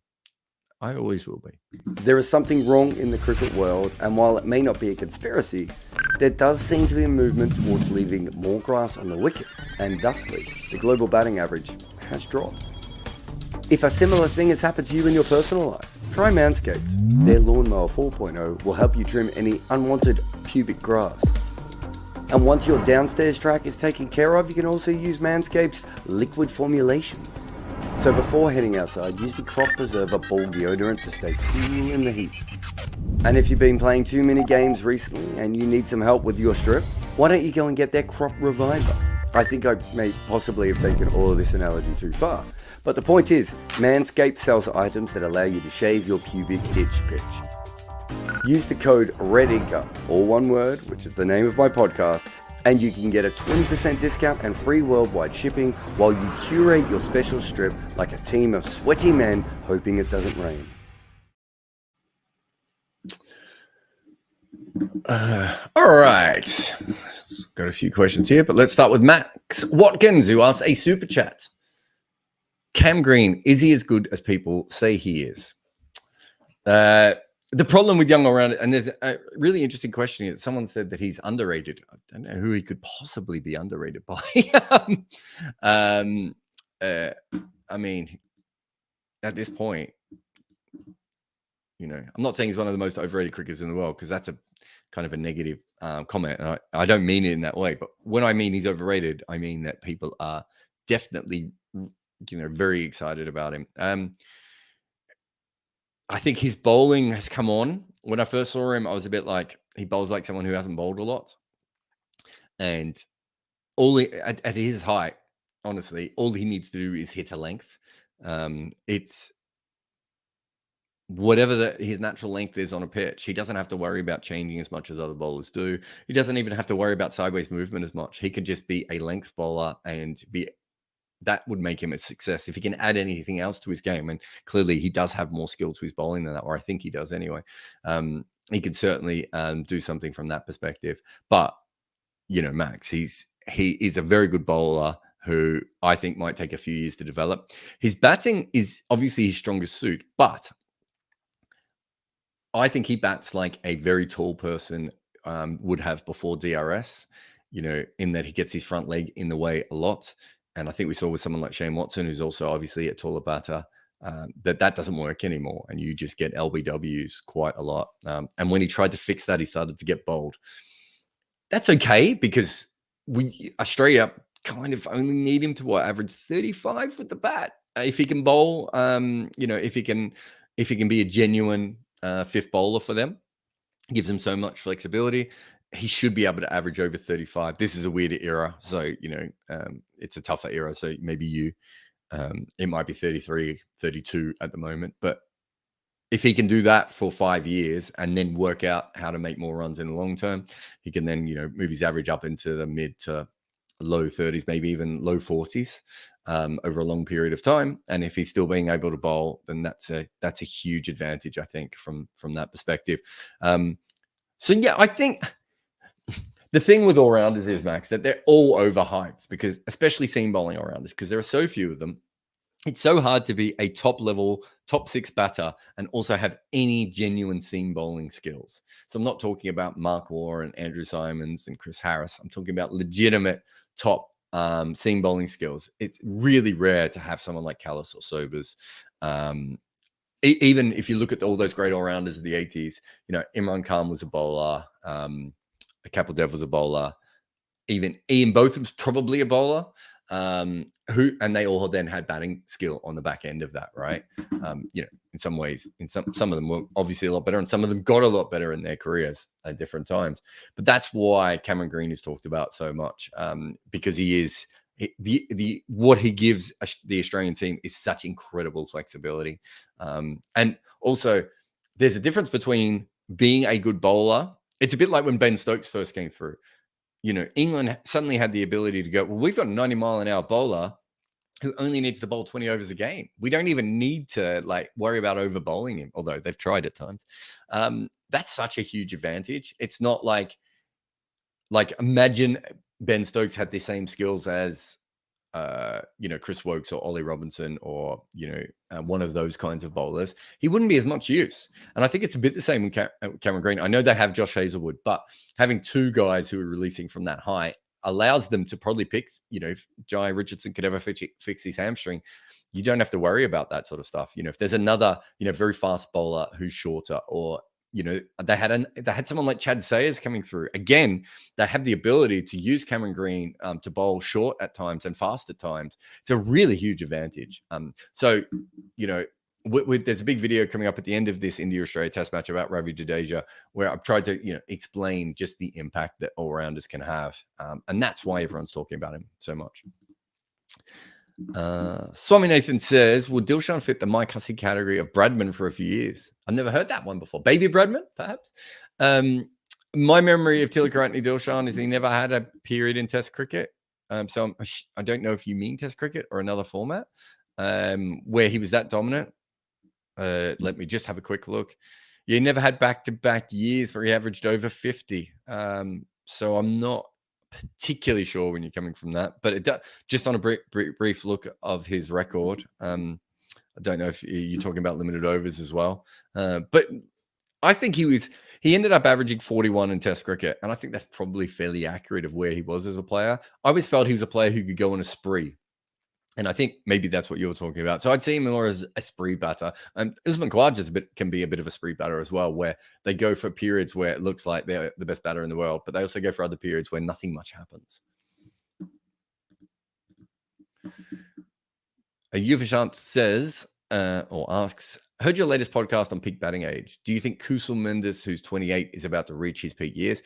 I always will be. There is something wrong in the cricket world, and while it may not be a conspiracy, there does seem to be a movement towards leaving more grass on the wicket, and thusly, the global batting average has dropped. If a similar thing has happened to you in your personal life, try Manscaped. Their Lawnmower 4.0 will help you trim any unwanted pubic grass. And once your downstairs track is taken care of, you can also use Manscaped's liquid formulations. So before heading outside, use the Crop Preserver ball deodorant to stay cool in the heat. And if you've been playing too many games recently and you need some help with your strip, why don't you go and get their Crop Reviver? I think I may possibly have taken all of this analogy too far. But the point is, Manscaped sells items that allow you to shave your pubic itch pitch. Use the code REDINKER, all one word, which is the name of my podcast, and you can get a 20% discount and free worldwide shipping while you curate your special strip like a team of sweaty men hoping it doesn't rain. All right. Got a few questions here, but let's start with Max Watkins, who asks a super chat. Cam Green, is he as good as people say he is? The problem with young all-round, and there's a really interesting question here. Someone said that he's underrated. I don't know who he could possibly be underrated by. I mean, at this point, I'm not saying he's one of the most overrated cricketers in the world because that's a kind of a negative comment. And I don't mean it in that way. But when I mean he's overrated, I mean that people are definitely, very excited about him. I think his bowling has come on. When I first saw him, I was a bit like, he bowls like someone who hasn't bowled a lot. And at his height, honestly, all he needs to do is hit a length. It's whatever his natural length is on a pitch. He doesn't have to worry about changing as much as other bowlers do. He doesn't even have to worry about sideways movement as much. He could just be a length bowler and be that would make him a success. If he can add anything else to his game, and clearly he does have more skill to his bowling than that, or I think he does anyway. He could certainly do something from that perspective. But Max, he is a very good bowler who I think might take a few years to develop. His batting is obviously his strongest suit, but I think he bats like a very tall person would have before DRS, in that he gets his front leg in the way a lot. And I think we saw with someone like Shane Watson, who's also obviously a taller batter, that doesn't work anymore. And you just get LBWs quite a lot. And when he tried to fix that, he started to get bowled. That's okay, because Australia kind of only need him to average 35 with the bat. If he can bowl, if he can be a genuine fifth bowler for them, gives him so much flexibility, he should be able to average over 35. This is a weirder era, so it's a tougher era. So maybe it might be 33, 32 at the moment, but if he can do that for 5 years and then work out how to make more runs in the long term, he can then move his average up into the mid to low 30s, maybe even low 40s over a long period of time. And if he's still being able to bowl, then that's a huge advantage, I think, from that perspective. So yeah, I think the thing with all-rounders is, Max, that they're all overhyped, because especially seam bowling all-rounders, because there are so few of them. It's so hard to be a top-level, top-six batter and also have any genuine seam bowling skills. So I'm not talking about Mark Waugh and Andrew Simons and Chris Harris. I'm talking about legitimate top seam bowling skills. It's really rare to have someone like Callis or Sobers. Even if you look at all those great all-rounders of the 80s, Imran Khan was a bowler. Kapil Dev was a bowler. Even Ian Botham's probably a bowler. And they all then had batting skill on the back end of that, right? In some ways, some of them were obviously a lot better, and some of them got a lot better in their careers at different times. But that's why Cameron Green is talked about so much, because he is what he gives the Australian team is such incredible flexibility. And also, there's a difference between being a good bowler. It's a bit like when Ben Stokes first came through. England suddenly had the ability to go, well, we've got a 90-mile-an-hour bowler who only needs to bowl 20 overs a game. We don't even need to worry about over bowling him, although they've tried at times. That's such a huge advantage. It's not like imagine Ben Stokes had the same skills as Chris Wokes or Ollie Robinson or one of those kinds of bowlers. He wouldn't be as much use. And I think it's a bit the same with Cameron Green. I know they have Josh Hazlewood, but having two guys who are releasing from that height allows them to probably pick, if Jai Richardson could ever fix his hamstring, you don't have to worry about that sort of stuff. If there's another, very fast bowler who's shorter, or they had someone like Chad Sayers coming through. Again, they have the ability to use Cameron Green to bowl short at times and fast at times. It's a really huge advantage. There's a big video coming up at the end of this India-Australia Test match about Ravi Jadeja, where I've tried to explain just the impact that all-rounders can have, and that's why everyone's talking about him so much. Swami Nathan says, will Dilshan fit the Mike Hussey category of Bradman for a few years? I've never heard that one before. Baby Bradman, perhaps. My memory of Tilakarantini Dilshan is he never had a period in Test cricket. So I don't know if you mean Test cricket or another format where he was that dominant. Let me just have a quick look. Yeah, he never had back-to-back years where he averaged over 50. So I'm not particularly sure when you're coming from that, but it does, just on a brief look of his record. I don't know if you're talking about limited overs as well, but I think he ended up averaging 41 in Test cricket, and I think that's probably fairly accurate of where he was as a player. I always felt he was a player who could go on a spree, and I think maybe that's what you're talking about. So I'd see him more as a spree batter. Usman Khawaja can be a bit of a spree batter as well, where they go for periods where it looks like they're the best batter in the world, but they also go for other periods where nothing much happens. Yuvashant says, or asks, heard your latest podcast on peak batting age. Do you think Kusal Mendis, who's 28, is about to reach his peak years?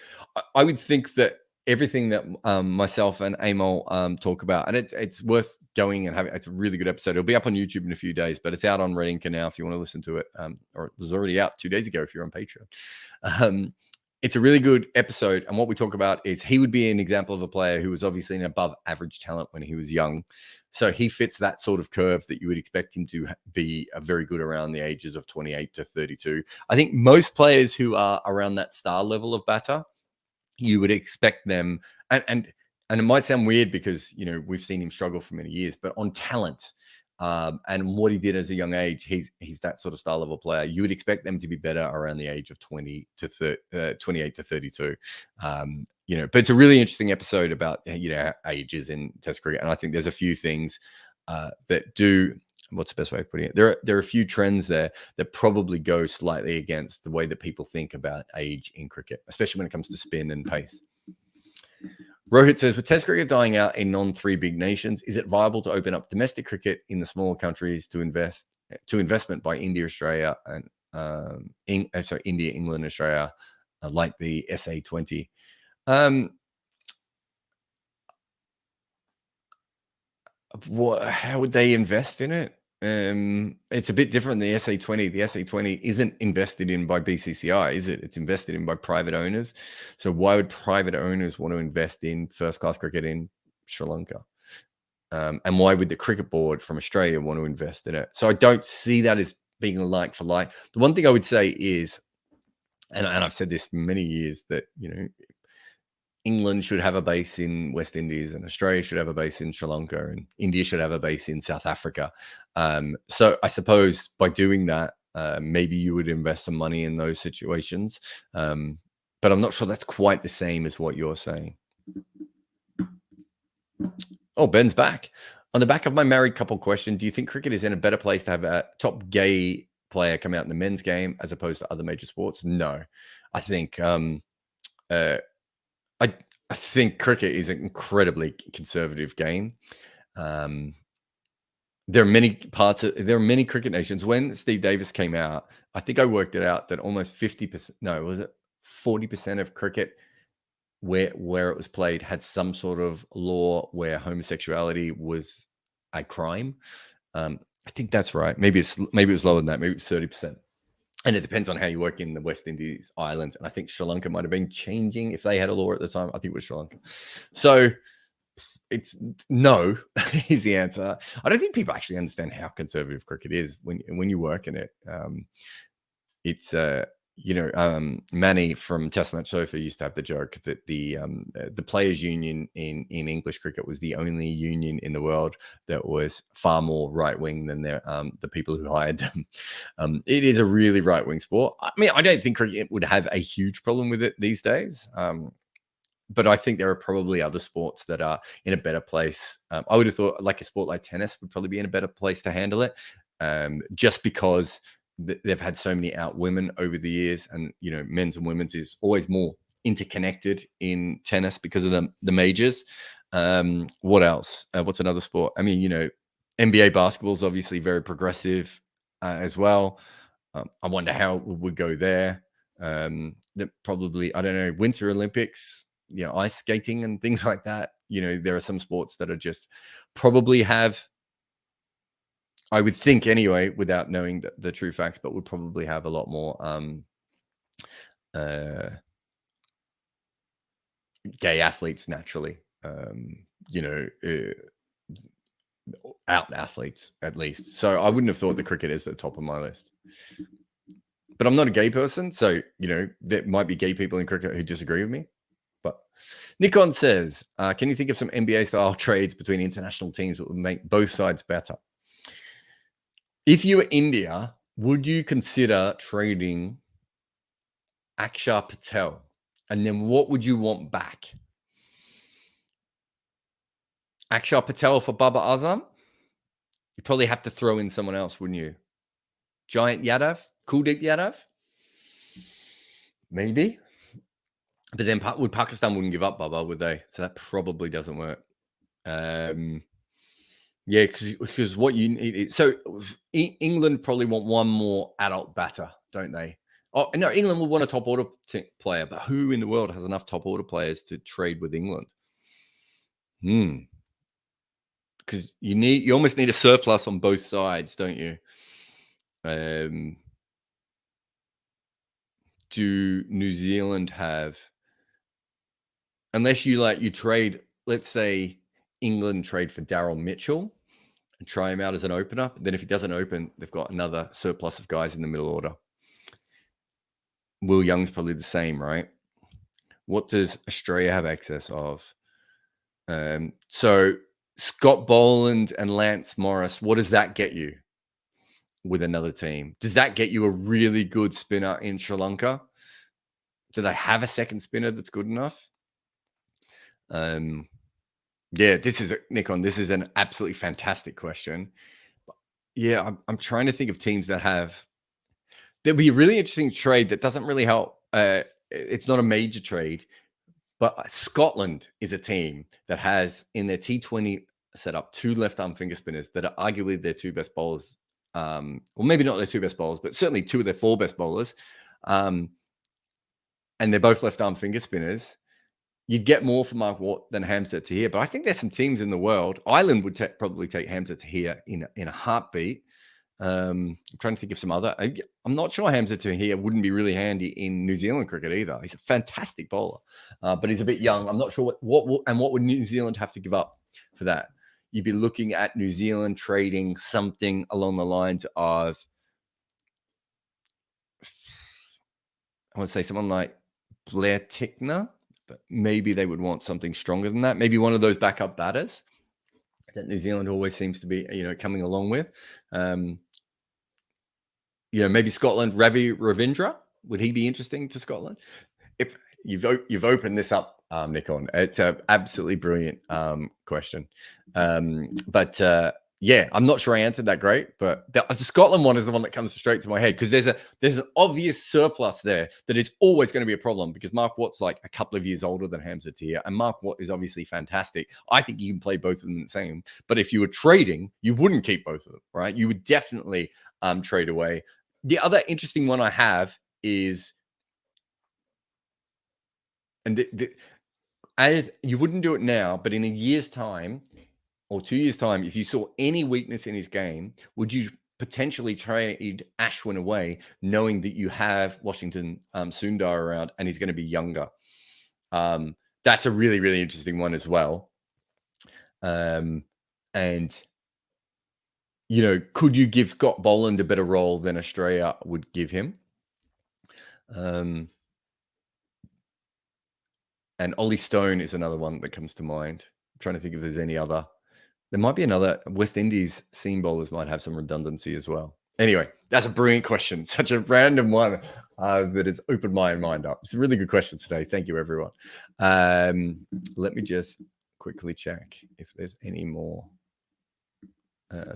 I would think that everything that myself and Amol talk about, and it's worth going and having. It's a really good episode. It'll be up on YouTube in a few days, but it's out on Red Inca now if you want to listen to it. Or it was already out 2 days ago if you're on Patreon. it's a really good episode. And what we talk about is he would be an example of a player who was obviously an above average talent when he was young. So he fits that sort of curve that you would expect him to be a very good around the ages of 28 to 32. I think most players who are around that star level of batter, you would expect them, and it might sound weird because, you know, we've seen him struggle for many years, but on talent and what he did as a young age, he's that sort of star level player. You would expect them to be better around the age of 28 to 32. You know, but it's a really interesting episode about, you know, ages in Test cricket, and I think there's a few things that do. What's the best way of putting it? There are a few trends there that probably go slightly against the way that people think about age in cricket, especially when it comes to spin and pace. Rohit says, with Test cricket dying out in non-three big nations, is it viable to open up domestic cricket in the smaller countries to investment by India, Australia, and India, England, Australia, like the SA20? How would they invest in it? It's a bit different than the SA20. The SA20 isn't invested in by BCCI, is it? It's invested in by private owners. So why would private owners want to invest in first-class cricket in Sri Lanka? And why would the cricket board from Australia want to invest in it? So I don't see that as being like for like. The one thing I would say is, and I've said this for many years, that, you know, England should have a base in West Indies, and Australia should have a base in Sri Lanka, and India should have a base in South Africa. So I suppose by doing that, maybe you would invest some money in those situations. But I'm not sure that's quite the same as what you're saying. Oh, Ben's back. On the back of my married couple question, do you think cricket is in a better place to have a top gay player come out in the men's game as opposed to other major sports? No. I think I think cricket is an incredibly conservative game. There are many cricket nations. When Steve Davis came out, I think I worked it out that almost 50%, no, was it 40% of cricket where it was played had some sort of law where homosexuality was a crime. I think that's right. Maybe it was lower than that. Maybe it's 30%. And it depends on how you work in the West Indies islands. And I think Sri Lanka might have been changing if they had a law at the time. I think it was Sri Lanka. So it's no is the answer. I don't think people actually understand how conservative cricket is when you work in it. It's you know, Manny from Test Match Sofa used to have the joke that the players' union in English cricket was the only union in the world that was far more right wing than the people who hired them. It is a really right wing sport. I mean, I don't think cricket would have a huge problem with it these days. But I think there are probably other sports that are in a better place. I would have thought like a sport like tennis would probably be in a better place to handle it, just because they've had so many out women over the years, and, you know, men's and women's is always more interconnected in tennis because of the majors. What else? What's another sport? I mean, you know, NBA basketball is obviously very progressive as well. I wonder how it would go there. That probably, I don't know, Winter Olympics, you know, ice skating and things like that. You know, there are some sports that are just probably have, I would think anyway, without knowing the true facts, but would probably have a lot more gay athletes naturally. You know, out athletes at least. So I wouldn't have thought the cricket is at the top of my list. But I'm not a gay person, so, you know, there might be gay people in cricket who disagree with me. But Nikon says, can you think of some NBA-style trades between international teams that would make both sides better? If you were India, would you consider trading Akshar Patel? And then what would you want back? Akshar Patel for Babar Azam? You'd probably have to throw in someone else, wouldn't you? Giant Yadav? Kuldeep Yadav? Maybe. But then Pakistan wouldn't give up Babar, would they? So that probably doesn't work. Yeah, because what you need, so England probably want one more adult batter, don't they? Oh no, England will want a top order player, but who in the world has enough top order players to trade with England? Because you almost need a surplus on both sides, don't you? do New Zealand have, unless you trade, let's say England trade for Daryl Mitchell and try him out as an opener. Then if he doesn't open, they've got another surplus of guys in the middle order. Will Young's probably the same, right? What does Australia have excess of? So Scott Boland and Lance Morris, what does that get you with another team? Does that get you a really good spinner in Sri Lanka? Do they have a second spinner that's good enough? Yeah, this is an absolutely fantastic question. Yeah, I'm trying to think of teams that have. There'll be a really interesting trade that doesn't really help. It's not a major trade, but Scotland is a team that has in their T20 setup 2 left-arm finger spinners that are arguably their 2 best bowlers. Well, maybe not their 2 best bowlers, but certainly 2 of their 4 best bowlers. And they're both left-arm finger spinners. You'd get more from Mark Watt than Hamza Tahir, but I think there's some teams in the world. Ireland would probably take Hamza Tahir in a heartbeat. I'm trying to think of some other. I'm not sure Hamza Tahir wouldn't be really handy in New Zealand cricket either. He's a fantastic bowler, but he's a bit young. I'm not sure what would New Zealand have to give up for that. You'd be looking at New Zealand trading something along the lines of, I want to say someone like Blair Tickner, but maybe they would want something stronger than that. Maybe one of those backup batters that New Zealand always seems to be, coming along with. Maybe Scotland, Ravi Ravindra. Would he be interesting to Scotland? If you've opened this up, Nikon, it's an absolutely brilliant question. Yeah, I'm not sure I answered that great, but the Scotland one is the one that comes straight to my head because there's an obvious surplus there that is always going to be a problem because Mark Watt's like a couple of years older than Hamza Tahir, and Mark Watt is obviously fantastic. I think you can play both of them the same, but if you were trading, you wouldn't keep both of them, right? You would definitely trade away. The other interesting one I have is, and as you wouldn't do it now, but in a year's time or 2 years' time, if you saw any weakness in his game, would you potentially trade Ashwin away, knowing that you have Washington Sundar around and he's going to be younger? That's a really, really interesting one as well. And could you give Scott Boland a better role than Australia would give him? And Ollie Stone is another one that comes to mind. I'm trying to think if there's any other. There might be another. West Indies seam bowlers might have some redundancy as well. Anyway, that's a brilliant question. Such a random one that has opened my mind up. It's a really good question today. Thank you, everyone. Let me just quickly check if there's any more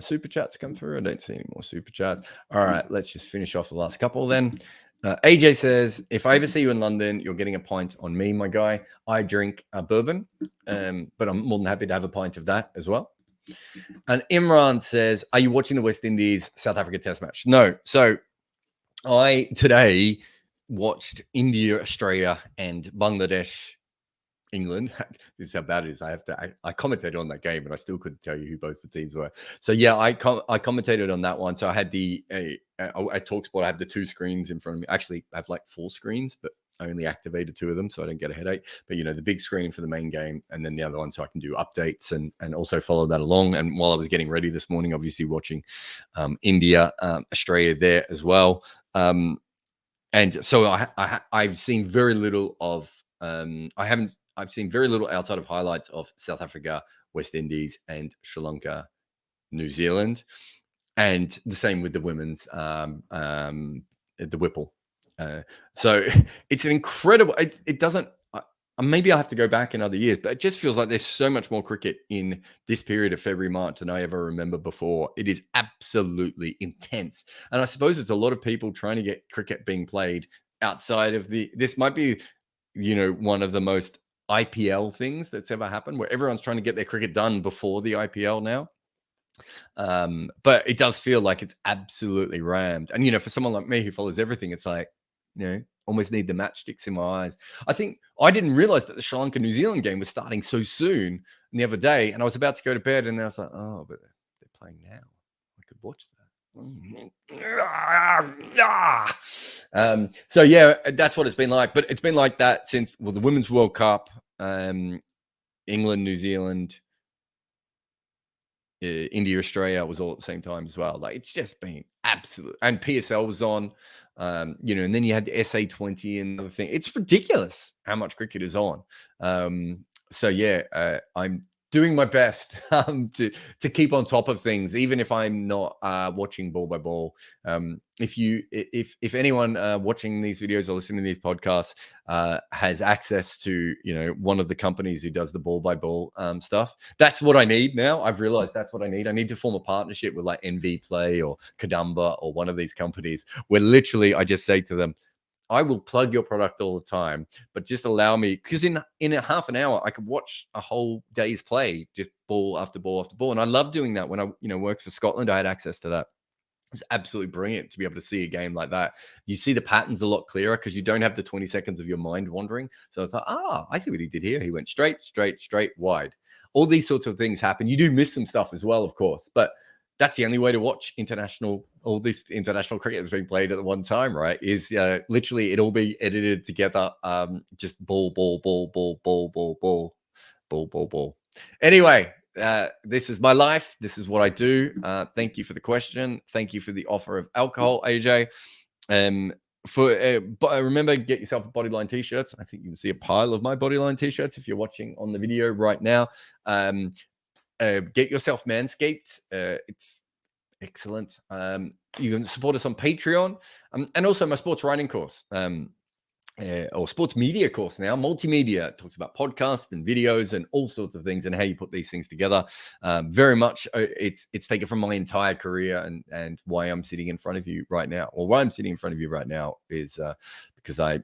super chats come through. I don't see any more super chats. All right, let's just finish off the last couple then. AJ says, if I ever see you in London, you're getting a pint on me, my guy. I drink bourbon, but I'm more than happy to have a pint of that as well. And Imran says, are you watching the West Indies South Africa test match? No. So I today watched India, Australia, and Bangladesh, England. This is how bad it is. I commentated on that game, and I still couldn't tell you who both the teams were. So yeah, I commentated on that one. So I had at TalkSport, I have the 2 screens in front of me. Actually, I have like 4 screens, but I only activated 2 of them, so I don't get a headache. But the big screen for the main game, and then the other one so I can do updates and also follow that along. And while I was getting ready this morning, obviously watching India, Australia there as well. And so I've seen very little of. I've seen very little outside of highlights of South Africa, West Indies, and Sri Lanka, New Zealand, and the same with the women's, the Whipple. So it's an incredible. It doesn't. Maybe I have to go back in other years, but it just feels like there's so much more cricket in this period of February, March than I ever remember before. It is absolutely intense, and I suppose it's a lot of people trying to get cricket being played outside of this. Might be, one of the most IPL things that's ever happened, where everyone's trying to get their cricket done before the IPL now. But it does feel like it's absolutely rammed. And, for someone like me who follows everything, it's like, almost need the matchsticks in my eyes. I think I didn't realize that the Sri Lanka New Zealand game was starting so soon the other day. And I was about to go to bed and I was like, oh, but they're playing now. I could watch that. So yeah, that's what it's been like. But it's been like that since the Women's World Cup, England, New Zealand, India, Australia was all at the same time as well. Like it's just been absolute. And PSL was on, and then you had the SA20 and other thing. It's ridiculous how much cricket is on. So yeah, I'm doing my best to keep on top of things, even if I'm not watching ball by ball. If anyone watching these videos or listening to these podcasts has access to one of the companies who does the ball by ball stuff, that's what I need now. I've realized that's what I need. I need to form a partnership with like NV Play or Kadamba or one of these companies where literally I just say to them, I will plug your product all the time, but just allow me, because in a half an hour, I could watch a whole day's play, just ball after ball after ball. And I love doing that. When I, worked for Scotland, I had access to that. It was absolutely brilliant to be able to see a game like that. You see the patterns a lot clearer because you don't have the 20 seconds of your mind wandering. So it's like, I see what he did here. He went straight, wide. All these sorts of things happen. You do miss some stuff as well, of course, but that's the only way to watch all this international cricket that's being played at the one time, right? Is literally it all be edited together. Just ball. Anyway, this is my life. This is what I do. Thank you for the question. Thank you for the offer of alcohol, AJ. Remember, get yourself a Bodyline t-shirts. I think you can see a pile of my Bodyline t-shirts if you're watching on the video right now. Get yourself Manscaped. It's excellent. You can support us on Patreon, and also my sports writing course, or sports media course now. Multimedia. It talks about podcasts and videos and all sorts of things and how you put these things together. Very much, it's taken from my entire career and why I'm sitting in front of you right now, or why I'm sitting in front of you right now is because I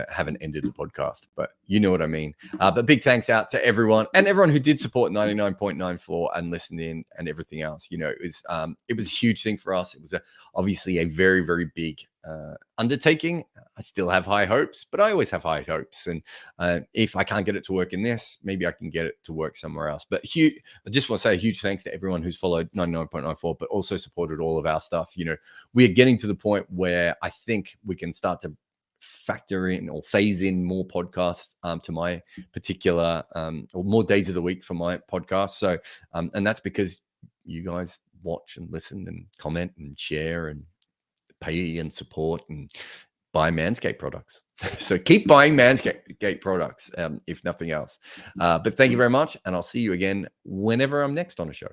haven't ended the podcast, but you know what I mean. But big thanks out to everyone who did support 99.94 and listened in and everything else. It was a huge thing for us. It was obviously a very, very big undertaking. I still have high hopes, but I always have high hopes. And if I can't get it to work in this, maybe I can get it to work somewhere else. But I just want to say a huge thanks to everyone who's followed 99.94, but also supported all of our stuff. We are getting to the point where I think we can start to factor in or phase in more podcasts to my particular or more days of the week for my podcast. So and that's because you guys watch and listen and comment and share and pay and support and buy Manscaped products. So keep buying Manscaped products if nothing else. But thank you very much, and I'll see you again whenever I'm next on a show.